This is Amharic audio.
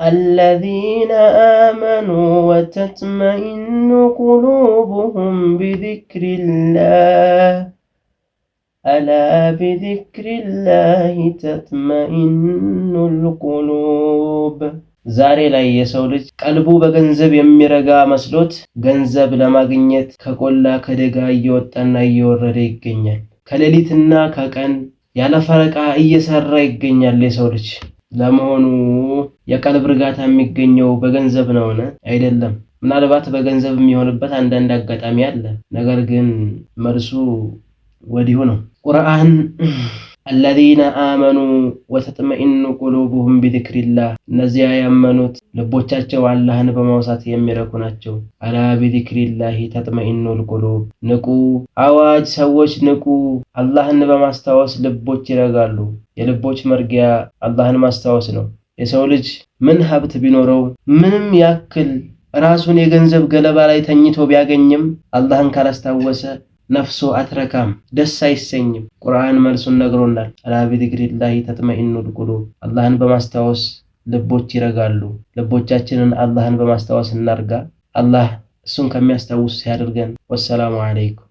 الذين آمنوا وتطمئن قلوبهم بذكر الله ألا بذكر الله تطمئن القلوب ዛሬ ላይ የሰው ልጅ ቀልቡ በገንዘብ የሚረጋ መስሎት ገንዘብ ለማግኘት ከቆላ ከደጋ እየወጣና እየወረደ ይገኛል። ከሌሊትና ከቀን ያለ ፈረቃ እየሰራ ይገኛል የሰው ልጅ። ለመሆኑ የቀልብ እርጋታ የሚገኘው በገንዘብ ነውን? አይደለም። ምናልባት በገንዘብ የሚሆንበት አንዳንድ አጋጣሚ አለ። ነገር ግን መልሱ ወዲሁ ነው። ቁርአን الذين آمنوا وتطمئن قلوبهم بذكر الله እነዚያ ያመኑት ልቦቻቸው አላህን በማውሳት የሚረኩ ናቸው። አላ بذكر الله تطمئن القلوب ንቁ አዋጅ ሰዎች ንቁ፣ አላህን በማስታወስ ልቦች ይረጋሉ። የልቦች መርጊያ አላህን ማስታወስ ነው። የሰው ልጅ ምን ሀብት ቢኖረው ምንም ያክል ራሱን የገንዘብ ገለባ ላይ ተኝቶ ቢያገኝም አላህን ካላስታወሰ ነፍሱ አትረካም፣ ደስ አይሰኝም። ቁርአን መልሱን ነግሮናል። አላ ቢዚክሪላሂ ተጥመኢኑል ቁሉብ አላህን በማስታወስ ልቦች ይረጋሉ። ልቦቻችንን አላህን በማስታወስ እናርጋ። አላህ እሱን ከሚያስታውስ ያድርገን። ወሰላሙ አለይኩም።